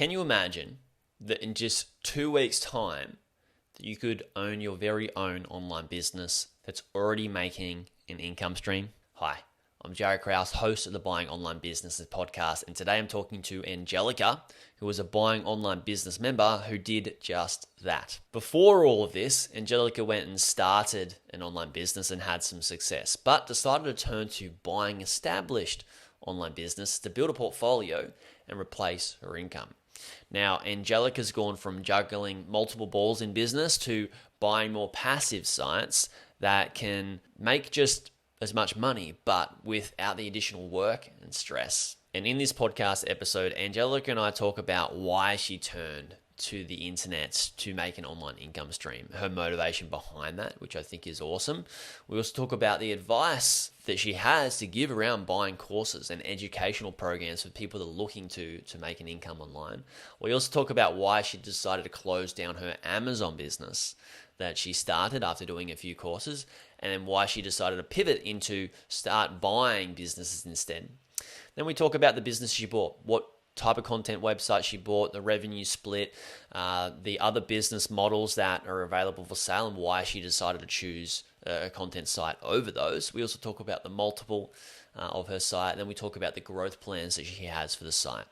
Can you imagine that in just 2 weeks' time, that you could own your very own online business that's already making an income stream? Hi, I'm Jaryd Krause, host of the Buying Online Businesses podcast, and today I'm talking to Angelica, who was a Buying Online Business member who did just that. Before all of this, Angelica went and started an online business and had some success, but decided to turn to buying established online business to build a portfolio and replace her income. Now, Angelica's gone from juggling multiple balls in business to buying more passive sites that can make just as much money, but without the additional work and stress. And in this podcast episode, Angelica and I talk about why she turned to the internet to make an online income stream, her motivation behind that, which I think is awesome. We also talk about the advice that she has to give around buying courses and educational programs for people that are looking to make an income online. We also talk about why she decided to close down her Amazon business that she started after doing a few courses, and then why she decided to pivot into start buying businesses instead. Then we talk about the business she bought, what type of content website she bought, the revenue split, the other business models that are available for sale, and why she decided to choose a content site over those. We also talk about the multiple of her site, and then we talk about the growth plans that she has for the site.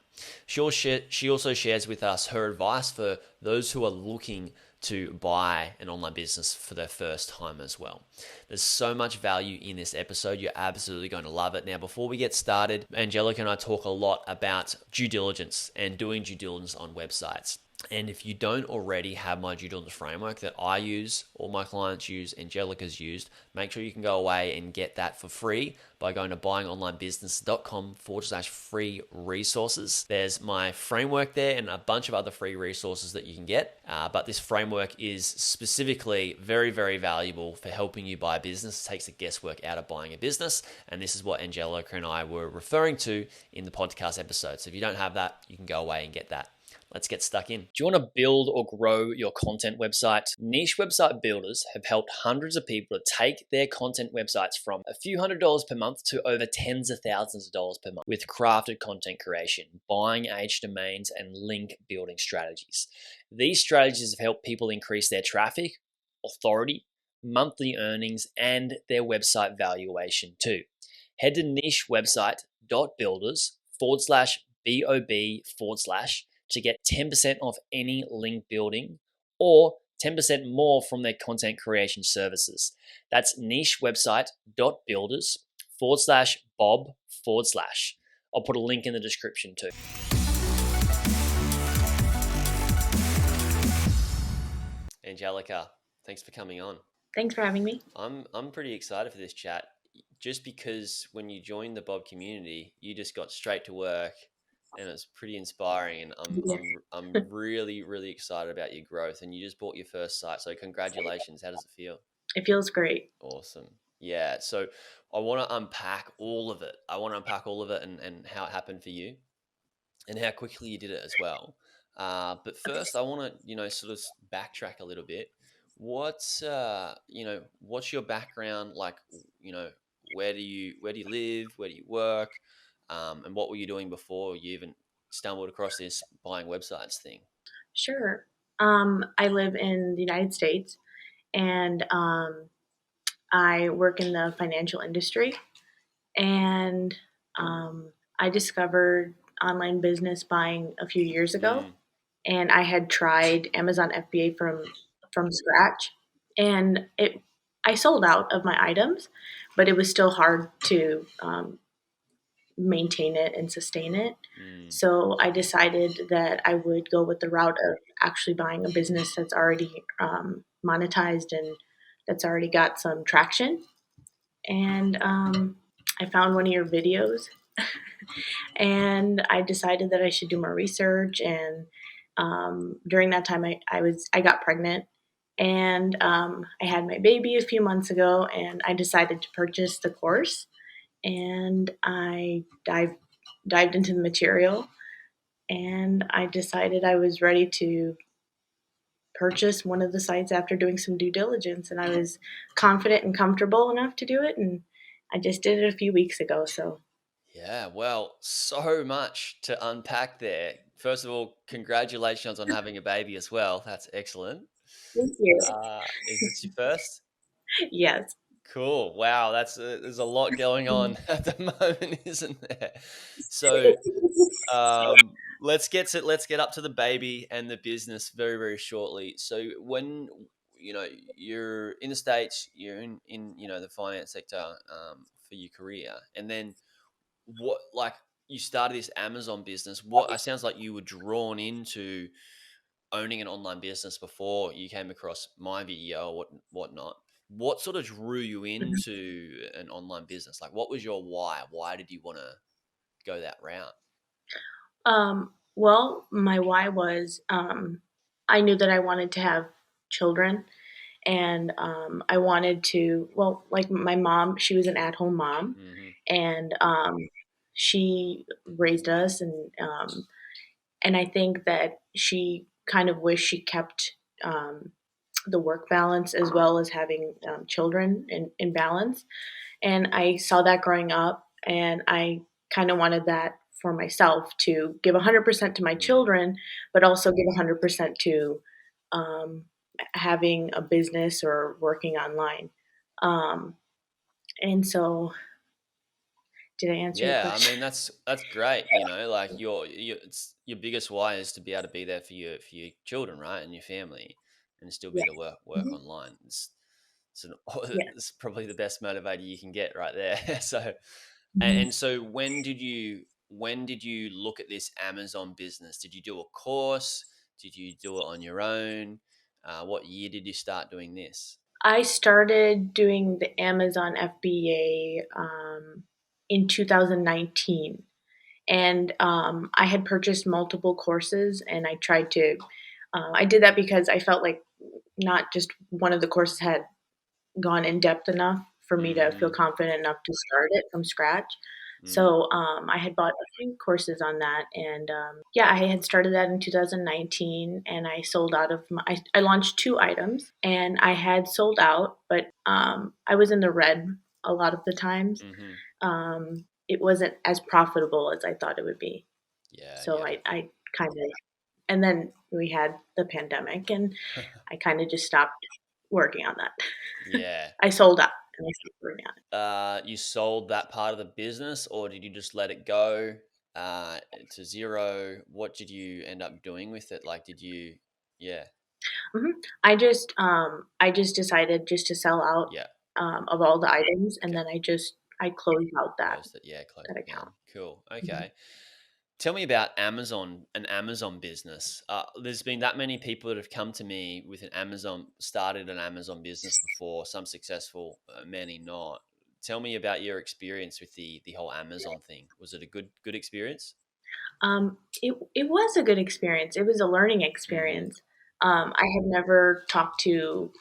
She also shares with us her advice for those who are looking to buy an online business for their first time as well. There's so much value in this episode. You're absolutely going to love it. Now, before we get started, Angelica and I talk a lot about due diligence and doing due diligence on websites. And if you don't already have my due diligence framework that I use, all my clients use, Angelica's used, make sure you can go away and get that for free by going to buyingonlinebusiness.com/free resources. There's my framework there and a bunch of other free resources that you can get. But this framework is specifically very, very valuable for helping you buy a business. It takes the guesswork out of buying a business. And this is what Angelica and I were referring to in the podcast episode. So if you don't have that, you can go away and get that. Let's get stuck in. Do you want to build or grow your content website? Niche website builders have helped hundreds of people to take their content websites from a few $100s per month to over tens of thousands of dollars per month with crafted content creation, buying age domains, and link building strategies. These strategies have helped people increase their traffic, authority, monthly earnings, and their website valuation too. Head to nichewebsite.builders/BOB/ to get 10% off any link building or 10% more from their content creation services. That's nichewebsite.builders/Bob/. I'll put a link in the description too. Angelica, thanks for coming on. Thanks for having me. I'm pretty excited for this chat just because when you joined the Bob community, you just got straight to work. And it's pretty inspiring, and I'm really, really excited about your growth. And you just bought your first site, so congratulations. How does it feel? It feels great. Awesome. Yeah. So I want to unpack all of it. And how it happened for you, and how quickly you did it as well. But first, I want to sort of backtrack a little bit. What's your background like? Where do you live? Where do you work? And what were you doing before you even stumbled across this buying websites thing? Sure. I live in the United States, and I work in the financial industry. And I discovered online business buying a few years ago, and I had tried Amazon FBA from scratch, and I sold out of my items, but it was still hard to maintain it and sustain it. So I decided that I would go with the route of actually buying a business that's already monetized and that's already got some traction. And I found one of your videos and I decided that I should do more research. And during that time I got pregnant, and I had my baby a few months ago, and I decided to purchase the course. And I dived into the material, and I decided I was ready to purchase one of the sites after doing some due diligence, and I was confident and comfortable enough to do it, and I just did it a few weeks ago. So Yeah, well, so much to unpack there. first of all, congratulations on having a baby as well. That's excellent. Thank you. Is this your first? Yes. Cool. Wow, there's a lot going on at the moment, isn't there? So, let's get up to the baby and the business very very shortly. So when you're in the States, you're in the finance sector for your career, and then what like you started this Amazon business. What it sounds like you were drawn into owning an online business before you came across my video or whatnot. What sort of drew you into an online business? Like, what was your why? Why did you want to go that route? Well, my why was I knew that I wanted to have children, and I wanted to. Well, like my mom, she was an at-home mom, Hmm. and she raised us, and I think that she kind of wished she kept the work balance as well as having children in balance. And I saw that growing up, and I kind of wanted that for myself to give 100% to my Mm. children, but also give 100% to um, having a business or working online. Um, and so, did I answer your Yeah, I question? mean that's great. Like it's your biggest why is to be able to be there for your children, right, and your family, and still be Yes. able to work Mhm. online. It's, an, Yes. it's probably the best motivator you can get right there. So, Mhm. and so when did you look at this Amazon business? Did you do a course? Did you do it on your own? What year did you start doing this? I started doing the Amazon FBA in 2019. And I had purchased multiple courses, and I tried to. I did that because I felt like not just one of the courses had gone in depth enough for me to feel Mm, confident enough to start it from scratch. mm, So I had bought a few courses on that, and yeah, I had started that in 2019, and I sold out of my. I launched two items, and I had sold out, but I was in the red a lot of the times. mm-hmm. It wasn't as profitable as I thought it would be. Yeah, So yeah. I kind of, and then we had the pandemic, and I kind of just stopped working on that. Yeah. I sold out and I stopped working on it. You sold that part of the business, or did you just let it go to zero? What did you end up doing with it? Like, did you? Yeah, Mhm. I just decided just to sell out yeah. of all the items, and Okay, then I closed out closed it. Yeah, closed that it down. account. Cool. Mhm. Okay. Tell me about an Amazon business. There's been that many people that have come to me with started an Amazon business before. Some successful, many not. Tell me about your experience with the whole Amazon thing. Was it a good experience? It was a good experience. It was a learning Mm-hmm. experience. I had never talked to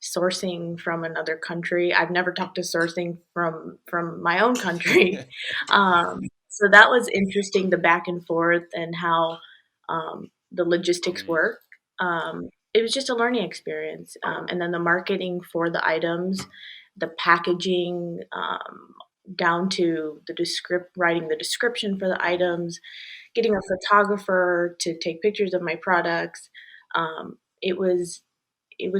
sourcing from another country. I've never talked to sourcing from my own country. So that was interesting, the back and forth and how the logistics Mm, work. It was just a learning experience, and then the marketing for the items, the packaging. Down to writing the description for the mm. items, getting a photographer to take pictures of my products. It was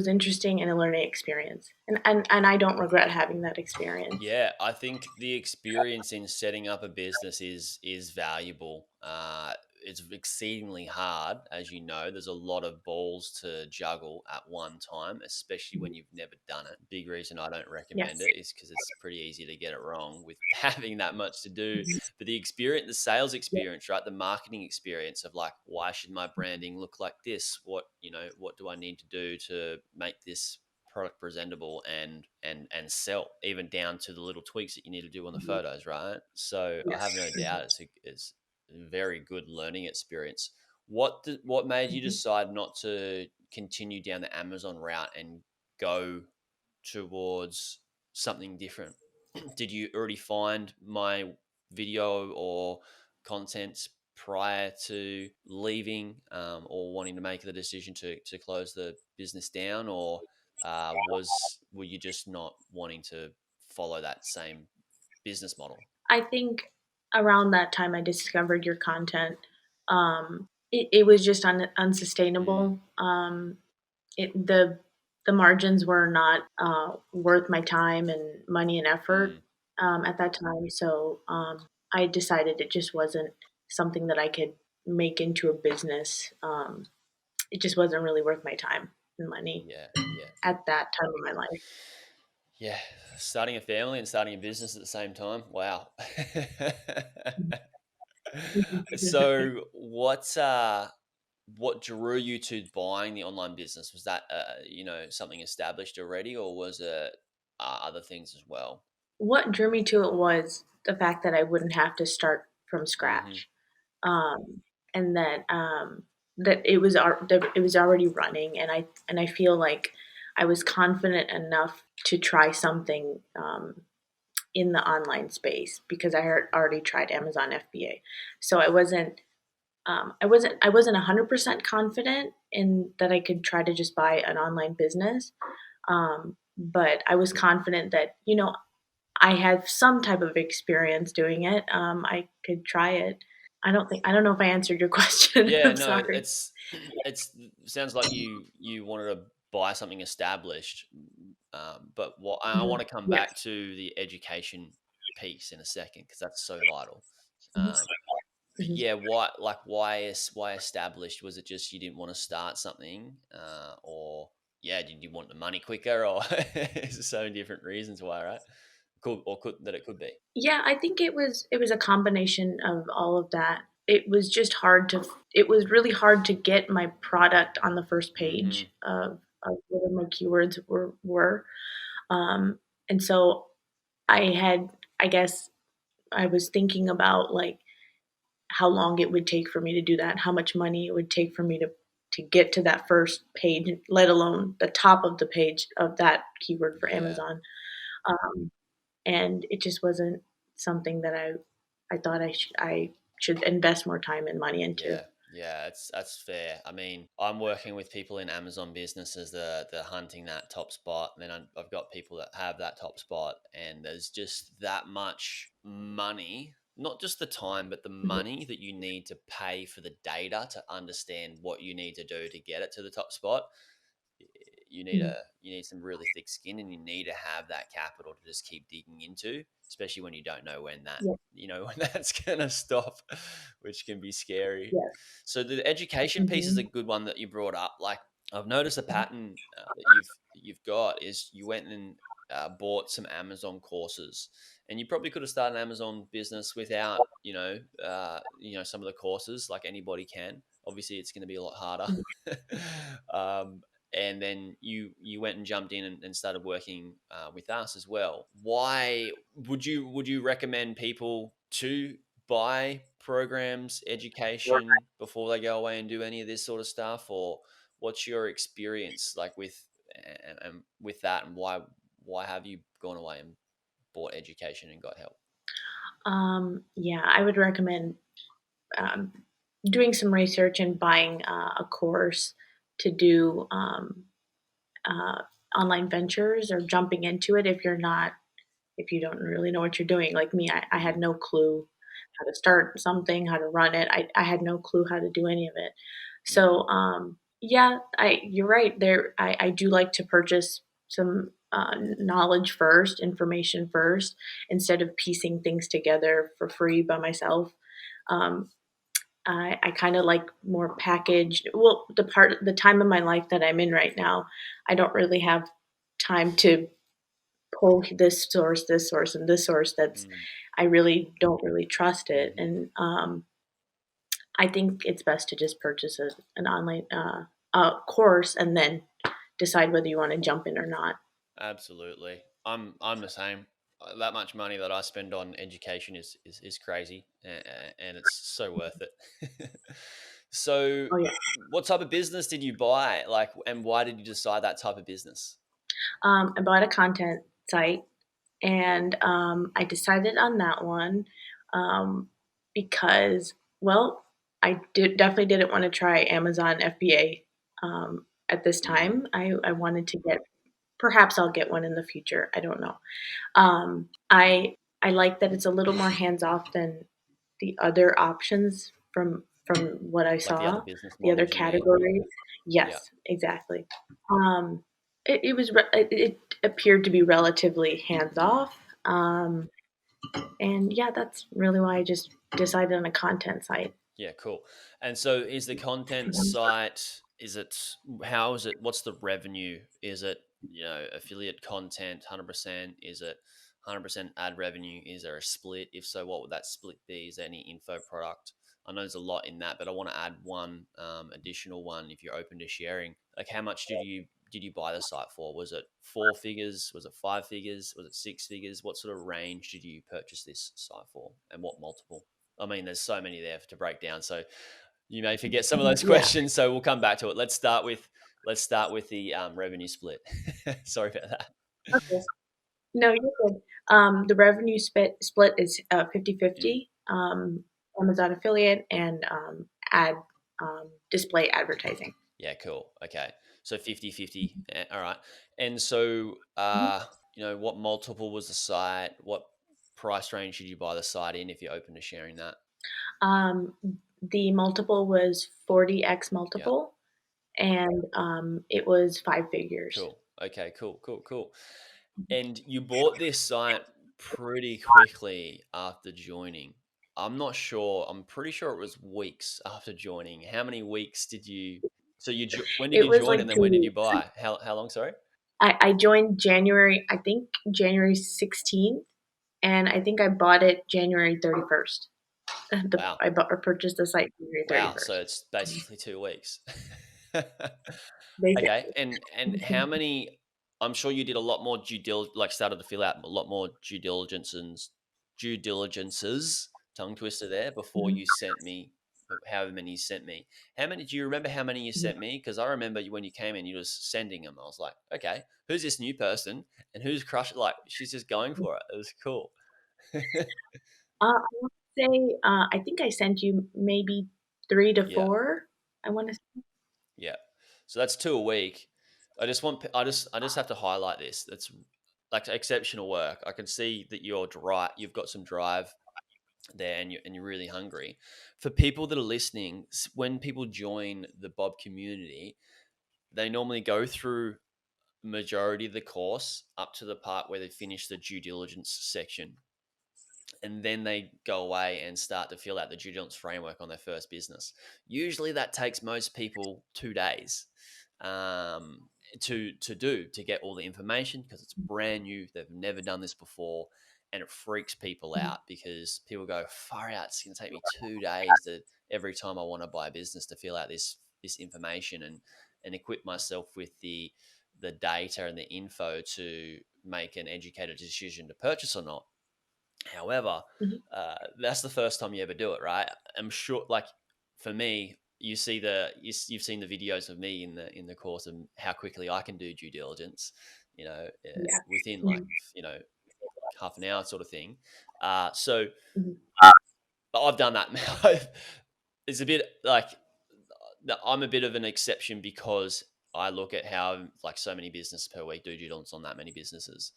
interesting and a learning experience, and I don't regret having that experience. Yeah, I think the experience in setting up a business is valuable. It's exceedingly hard, as you know. There's a lot of balls to juggle at one time, especially when you've never done it. Big reason I don't recommend Yes. it is because it's pretty easy to get it wrong with having that much to do. But the experience, the sales Yeah. experience, right? The marketing experience of like, why should my branding look like this? What do I need to do to make this product presentable and sell, even down to the little tweaks that you need to do on the Mhm. photos, right? So I Yes. have no doubt Mhm. it's a very good learning experience. What made you Mhm. decide not to continue down the Amazon route and go towards something different? Did you already find my video or content prior to leaving, or wanting to make the decision to close the business down, or were you just not wanting to follow that same business model? I think around that time I discovered your content. It was just Mm, unsustainable. It the margins were not worth my time and money and effort mm, at that time. So I decided it just wasn't something that I could make into a business. It just wasn't really worth my time and money yeah, yeah, at that time of my life. yeah. Starting a family and starting a business at the same time. Wow. So, what drew you to buying the online business? Was that something established already, or was it other things as well? What drew me to it was the fact that I wouldn't have to start from Hmm. scratch, um, and that it was already running, and I feel like I was confident enough to try something in the online space because I had already tried Amazon FBA, so I wasn't 100% confident in that I could try to just buy an online business, but I was confident that I have some type of experience doing it. I could try it. I don't know if I answered your question. Yeah, I'm no, sorry. it's sounds like you wanted to buy something established, but what I Mhm. want to come Yes. back to the education piece in a second because that's so vital. Mhm. Um, but Mhm. yeah, why established? Was it just you didn't want to start something, or yeah, did you want the money quicker, or there's so many different reasons why, right? Could that it could be. Yeah, I think it was a combination of all of that. It was really hard to get my product on the first Hmm. page of whatever my keywords were. Um, and so I had, I guess, I was thinking about like how long it would take for me to do that, how much money it would take for me to get to that first page, let alone the top of the page of that keyword for Yeah. Amazon. Um, and it just wasn't something that I thought I should invest more time and money into. Yeah, yeah, that's fair. I mean, I'm working with people in Amazon businesses that they're hunting that top spot, and then I've got people that have that top spot, and there's just that much money, not just the time, but the Mhm. money that you need to pay for the data to understand what you need to do to get it to the top spot. Mhm. You need some really thick skin, and you need to have that capital to just keep digging into, especially when you don't know when that Yeah. when that's gonna stop, which can be scary. Yes. So the education piece is a Mhm. good one that you brought up. Like I've noticed a Mhm. pattern that you've got is you went and bought some Amazon courses, and you probably could have started an Amazon business without some of the courses like anybody can. Obviously, it's going to be a lot harder. Mhm. um, and then you went and jumped in and started working with us as well. Why would you recommend people to buy programs, education before they go away and do any of this sort of stuff, or what's your experience like and with that, and why have you gone away and bought education and got help? Yeah, I would recommend um, doing some research and buying a course to do uh, online ventures or jumping into it if you don't really know what you're doing. Like me, I had Mm, no clue how to start something, how to run it. I had no clue how to do any of it. mm, So yeah, you're right. I do like to purchase some knowledge first, information first, instead of piecing things together for free by myself. Um, I kind of like more packaged. Well, the time of my life that I'm in right now, I don't really have time to pull this source, and this source. That's mm, I really don't really trust it, mhm. and I think it's best to just purchase an online course and then decide whether you want to jump in or not. Absolutely. I'm the same. That much money that I spend on education is crazy, and it's so worth it. So, Oh yeah, what type of business did you buy? Like, and why did you decide that type of business? I bought a content site, and I decided on that one um, because, well, definitely didn't want to try Amazon FBA at this Mm, time. I wanted to get, perhaps I'll get one in the future. I don't know. I like that it's a little more hands off than the other options from what I Like the other saw, business the other models, you mean? categories. Yeah. Yes, exactly. It appeared to be relatively hands Mm. off. And yeah, that's really why I just decided on a content site. Yeah, cool. And so is the content site, is it, how is it, what's the revenue? Is it, affiliate content 100%? Is it 100% ad revenue? Is there a split? If so, what would that split be? Is there any info product? I know there's a lot in that, but I want to add one additional one if you're open to sharing. Like, how much did you buy the site for? Was it four figures? Was it five figures? Was it six figures? What sort of range did you purchase this site for, and what multiple? I mean, there's so many there to break down. So you may forget some of those Yeah. questions. So we'll come back to it. Let's start with the revenue split. Sorry about that. Okay. No, you're good. The revenue split is Mm. 50/50, Amazon affiliate and ad display advertising. Yeah, cool. Okay. So 50-50. All right. And so, Mhm. what multiple was the site? What price range should you buy the site in if you're open to sharing that? Um, the multiple was 40x Yeah. multiple, and it was five figures. Cool. Okay, cool. And you bought this site pretty quickly after joining. I'm not sure. I'm pretty sure it was weeks after joining. How many weeks did you? So when did It you was join, like and then two when did you weeks. buy? How long? Sorry. I joined January, I think January 16th, and I think I bought it January 31st. Wow. I bought or purchased the site January Wow. So 31st. it's basically 2 weeks. Okay. Basically. And how many? I'm sure you did a lot more like started to fill out a lot more due diligences, tongue twister there, before Mhm, you sent me however many you sent me. How many? Do you remember how many you mhm. sent me? Because I remember when you came in, you were sending them. I was like, okay, who's this new person and who's crush? Like, she's just going for it. It was cool. I want to say, I think I sent you maybe 3 to Yeah. 4, I wanna say. Yeah. So that's two a week. I just have to highlight this. That's like exceptional work. I can see that you're dry. You've got some drive there, and you're really hungry. For people that are listening, when people join the Bob community, they normally go through majority of the course up to the part where they finish the due diligence section, and then they go away and start to fill out the due diligence framework on their first business. Usually, that takes most people 2 days um, to get all the information because it's brand new. They've never done this before, and it freaks people Mhm, out because people go, "Far out! It's going to take me 2 days to every time I want to buy a business to fill out this information and equip myself with the data and the info to make an educated decision to purchase or not." However, mhm. that's the first time you ever do it, right? I'm sure, like for me, you've seen the videos of me in the course and how quickly I can do due diligence, Yeah. within like Mhm, half an hour sort of thing. So mhm, I've done that. It's a bit like I'm a bit of an exception because I look at how like so many businesses per week do due diligence on that many businesses.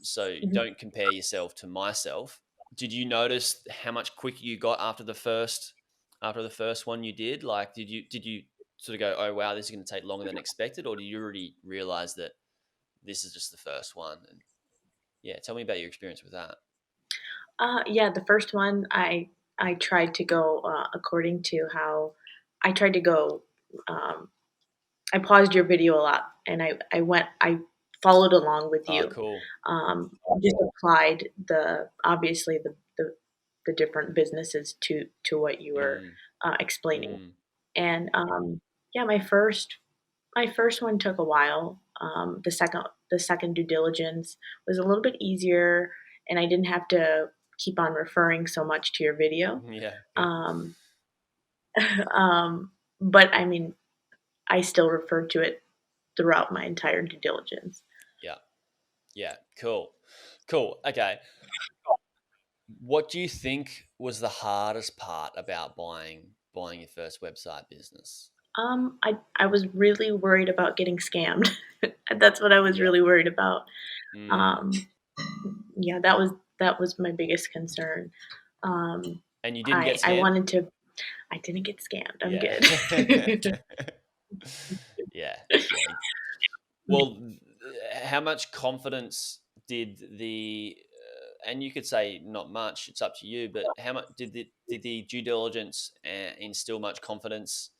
So mhm. don't compare yourself to myself. Did you notice how much quicker you got after the first one you did? Like, did you sort of go, oh wow, this is going to take longer than expected, or did you already realize that this is just the first one? And yeah, tell me about your experience with that. Yeah, the first one, I tried to go, according to how I tried to go, um I paused your video a lot, and I followed along with Oh, you. cool. Just applied obviously the different businesses to what you were Mm, explaining. mm, And yeah, my first one took a while. The second due diligence was a little bit easier, and I didn't have to keep on referring so much to your video. yeah, yeah, Um, but I mean, I still refer to it throughout my entire due diligence. yeah, yeah. Cool. Okay. What do you think was the hardest part about buying your first website business? I was really worried about getting scammed. That's what I was Yeah. really worried about. Mm. Um, yeah, that was my biggest concern. Um, And you didn't get I scammed? wanted to. I didn't get scammed. I'm Yeah. good. Yeah. Yeah. Well, how much confidence did and you could say not much, it's up to you, but how much did the due diligence instill much confidence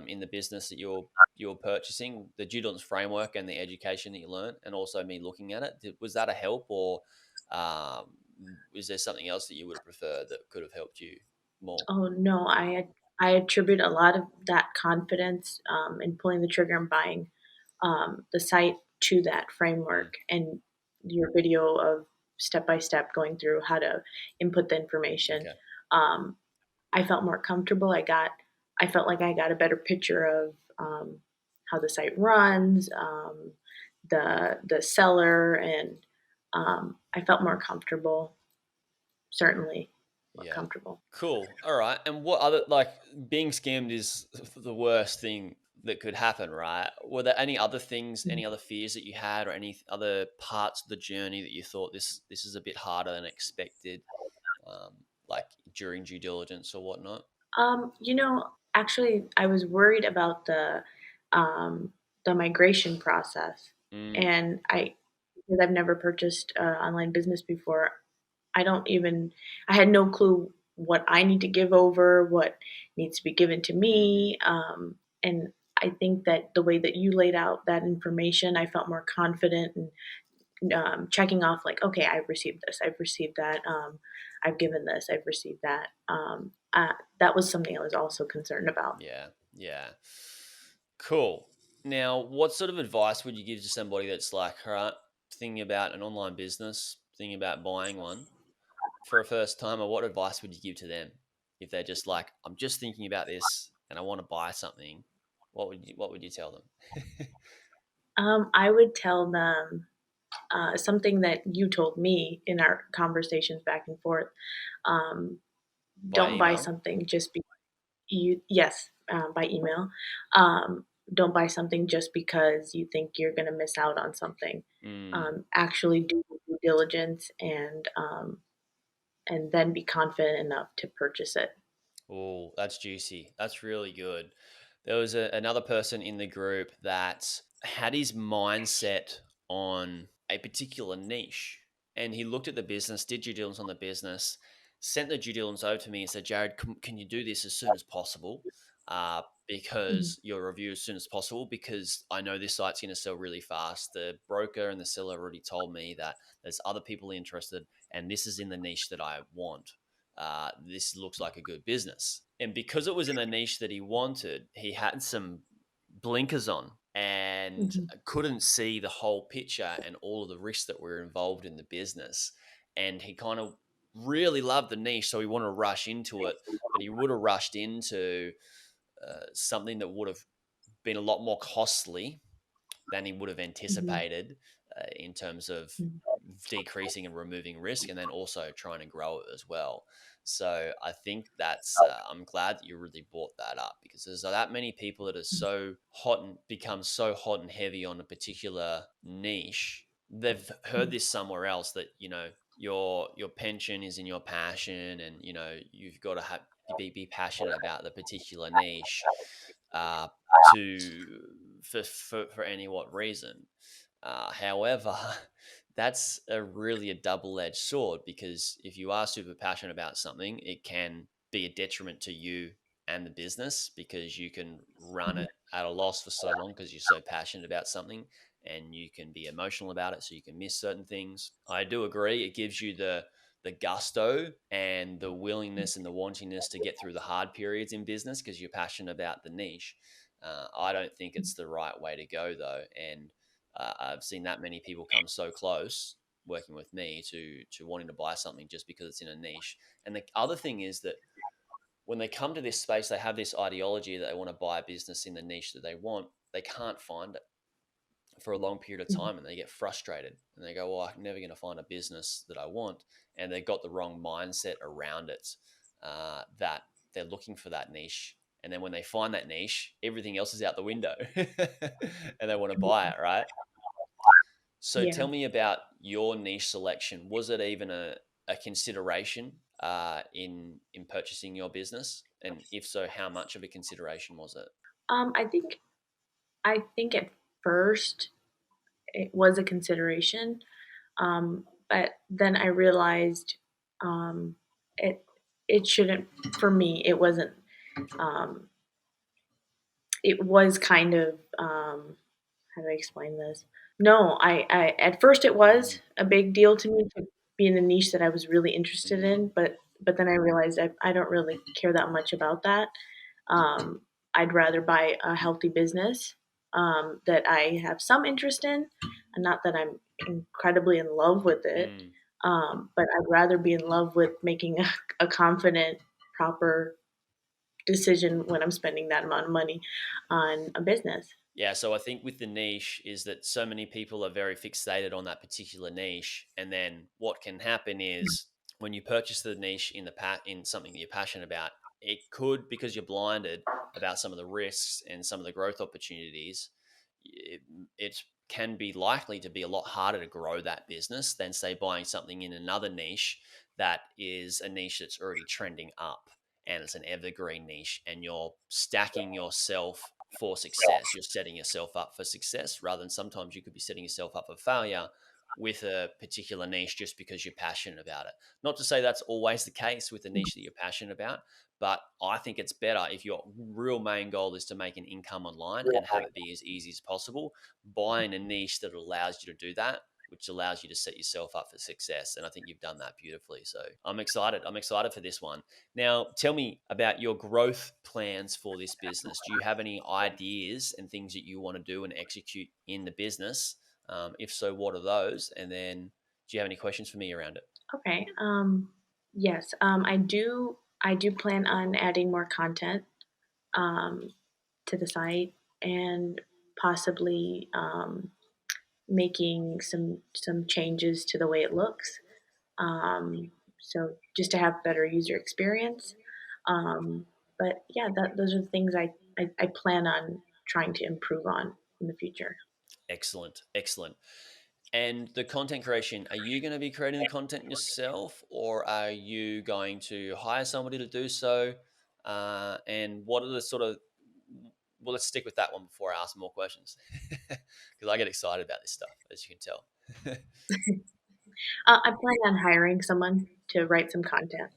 in the business that you're purchasing, the due diligence framework and the education that you learned, and also me looking at it? Was that a help, or um, is there something else that you would have preferred that could have helped you more? Oh, no, I attribute a lot of that confidence, in pulling the trigger and buying, the site to that Mm, framework and your video of step by step going through how to input the information. okay. Um, I felt more comfortable. I felt like I got a better picture of, how the site runs, the seller, and, I felt more comfortable, certainly more Yeah. comfortable. Cool. All right. And what other, like, being scammed is the worst thing that could happen, right? Were there any other things, any other fears that you had, or any other parts of the journey that you thought this is a bit harder than expected, like during due diligence or whatnot? Actually, I was worried about um, the migration process, Mm, and because I've never purchased online business before, I don't even I had no clue what I need to give over, what needs to be given to mm, me, and I think that the way that you laid out that information, I felt more confident and checking off like, okay, I've received this, I've received that, I've given this, I've received that. That was something I was also concerned about. yeah. Yeah. Cool. Now, what sort of advice would you give to somebody that's like, all right, thinking about an online business, thinking about buying one for a first timer? What advice would you give to them if they're just like, I'm just thinking about this and I want to buy something? What would you tell them? I would tell them something that you told me in our conversations back and forth. Um, By don't buy email? something just because yes, by email. Um, don't buy something just because you think you're going to miss out on something. Mm. Actually do due diligence and then be confident enough to purchase it. Oh, that's juicy. That's really good. There was another person in the group that had his mindset on a particular niche. And he looked at the business, did due diligence on the business, sent the due diligence over to me and said, Jaryd, can you do this as soon as possible? Mhm, Because your review as soon as possible, because I know this site's going to sell really fast. The broker and the seller already told me that there's other people interested, and this is in the niche that I want. This looks like a good business. And because it was in a niche that he wanted, he had some blinkers on and mhm, couldn't see the whole picture and all of the risks that were involved in the business. And he kind of really loved the niche, so he wanted to rush into it, but he would have rushed into something that would have been a lot more costly than he would have mhm, anticipated in terms of mhm, decreasing and removing risk, and then also trying to grow it as well. So I think I'm glad that you really brought that up, because there's that many people that are so hot and become so hot and heavy on a particular niche. They've heard mhm, this somewhere else, that your pension is in your passion, and you've got to be passionate about the particular niche, uh, to for any what reason. However, that's really a double-edged sword, because if you are super passionate about something, it can be a detriment to you and the business, because you can run mhm, it at a loss for so long because you're so passionate about something, and you can be emotional about it, so you can miss certain things. I do agree, it gives you the gusto and the willingness and the wantingness to get through the hard periods in business because you're passionate about the niche. I don't think it's the right way to go, though, and I've seen that many people come so close working with me to wanting to buy something just because it's in a niche. And the other thing is that when they come to this space, they have this ideology that they want to buy a business in the niche that they want. They can't find it for a long period of mhm, time, and they get frustrated and they go, well, I'm never going to find a business that I want. And they've got the wrong mindset around it, that they're looking for that niche. And then when they find that niche, everything else is out the window and they want to buy mhm. it, right? So Yeah. tell me about your niche selection. Was it even a consideration in purchasing your business? And if so, how much of a consideration was it? I think at first it was a consideration, but then I realized um, it it shouldn't for me. It wasn't. Um, it was kind of how do I explain this? No, I at first it was Mm, a big deal to me to be in a niche that I was really interested mm, in, but then I realized I don't really care that much about that. Um, I'd rather buy a healthy business that I have some interest in, and not that I'm incredibly in love with it, mm. but I'd rather be in love with making a confident, proper decision when I'm spending that amount of money on a business. Yeah, so I think with the niche is that so many people are very fixated on that particular niche, and then what can happen is when you purchase the niche in in something that you're passionate about, it could, because you're blinded about some of the risks and some of the growth opportunities, it, it can be likely to be a lot harder to grow that business than say buying something in another niche that is a niche that's already trending up and it's an evergreen niche and you're stacking yourself for success. You're setting yourself up for success rather than sometimes you could be setting yourself up for failure with a particular niche just because you're passionate about it. Not to say that's always the case with the niche that you're passionate about, but I think it's better if your real main goal is to make an income online and have it be as easy as possible. Buying a niche that allows you to do that, which allows you to set yourself up for success. And I think you've done that beautifully. So I'm excited. I'm excited for this one. Now, tell me about your growth plans for this business. Do you have any ideas and things that you want to do and execute in the business? If so, what are those? And then, do you have any questions for me around it? Okay. Yes. I do plan on adding more content um, to the site and possibly making some changes to the way it looks. So just to have better user experience. But yeah, those are the things I plan on trying to improve on in the future. Excellent, excellent. And the content creation, are you going to be creating the content yourself or are you going to hire somebody to do so? And what are the sort of, well, let's stick with that one before I ask more questions because I get excited about this stuff, as you can tell. I plan on hiring someone to write some content.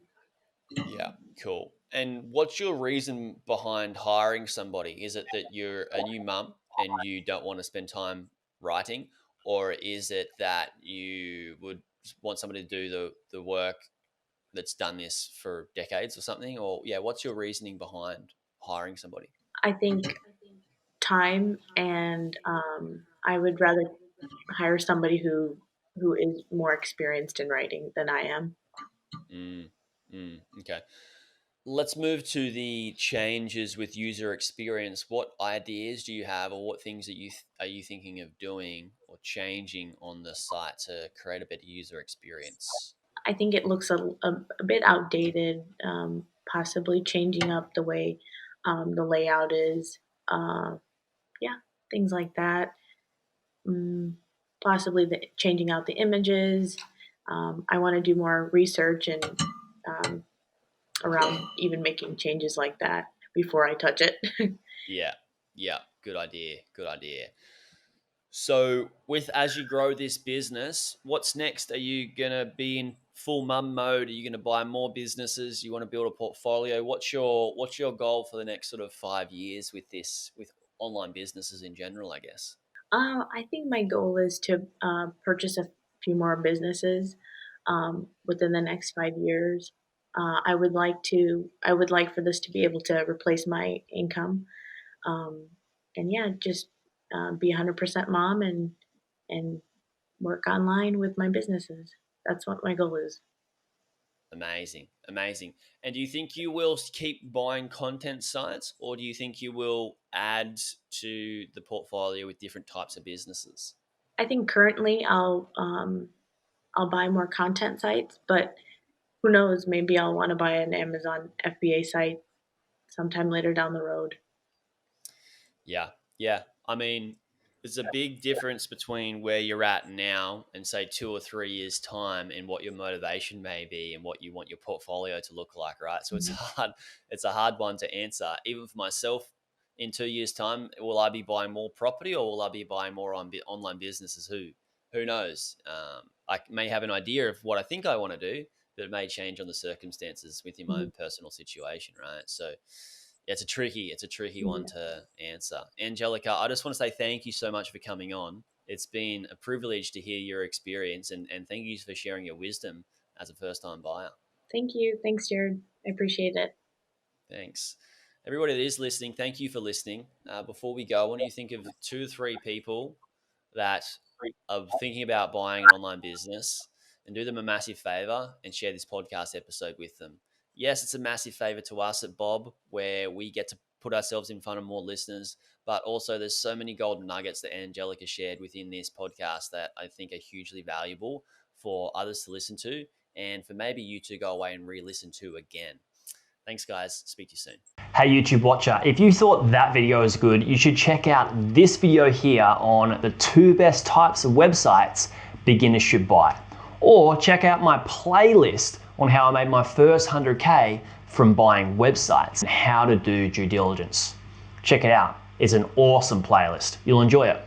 Yeah, cool. And what's your reason behind hiring somebody? Is it that you're a new mum and you don't want to spend time writing, or is it that you would want somebody to do the work that's done this for decades or something? Or yeah, what's your reasoning behind hiring somebody? I think time, and I would rather hire somebody who is more experienced in writing than I am. Mm, okay. Let's move to the changes with user experience. What ideas do you have, or what things that are you thinking of doing or changing on the site to create a better user experience? I think it looks a bit outdated, possibly changing up the way the layout is. Uh, yeah, things like that. Mm, possibly changing out the images. I want to do more research and um, around even making changes like that before I touch it. Yeah, yeah, good idea, good idea. So, with as you grow this business, what's next? Are you gonna be in full mum mode? Are you gonna buy more businesses? You want to build a portfolio? What's your goal for the next sort of 5 years with this, with online businesses in general? I guess. I think my goal is to purchase a few more businesses within the next 5 years. I would like for this to be able to replace my income, um, and yeah, just be 100% mom and work online with my businesses. That's what my goal is. Amazing, amazing. And do you think you will keep buying content sites, or do you think you will add to the portfolio with different types of businesses? I think currently I'll buy more content sites, but who knows? Maybe I'll want to buy an Amazon FBA site sometime later down the road. Yeah, yeah. I mean, there's a big difference between where you're at now and say 2 or 3 years time and what your motivation may be and what you want your portfolio to look like, right? So it's hard. It's a hard one to answer. Even for myself, in 2 years time, will I be buying more property or will I be buying more on online businesses? Who knows? I may have an idea of what I think I want to do, but it may change on the circumstances within my own personal situation, right? So yeah, it's a tricky one to answer. Angelica, I just want to say thank you so much for coming on. It's been a privilege to hear your experience and thank you for sharing your wisdom as a first time buyer. Thank you. Thanks, Jaryd. I appreciate it. Thanks. Everybody that is listening, thank you for listening. Before we go, I want you to think of 2 or 3 people that are thinking about buying an online business and do them a massive favor and share this podcast episode with them. Yes, it's a massive favor to us at Bob where we get to put ourselves in front of more listeners, but also there's so many golden nuggets that Angelica shared within this podcast that I think are hugely valuable for others to listen to and for maybe you to go away and re-listen to again. Thanks, guys. Speak to you soon. Hey YouTube watcher, if you thought that video was good, you should check out this video here on the 2 best types of websites beginners should buy. Or check out my playlist on how I made my first 100K from buying websites and how to do due diligence. Check it out. It's an awesome playlist. You'll enjoy it.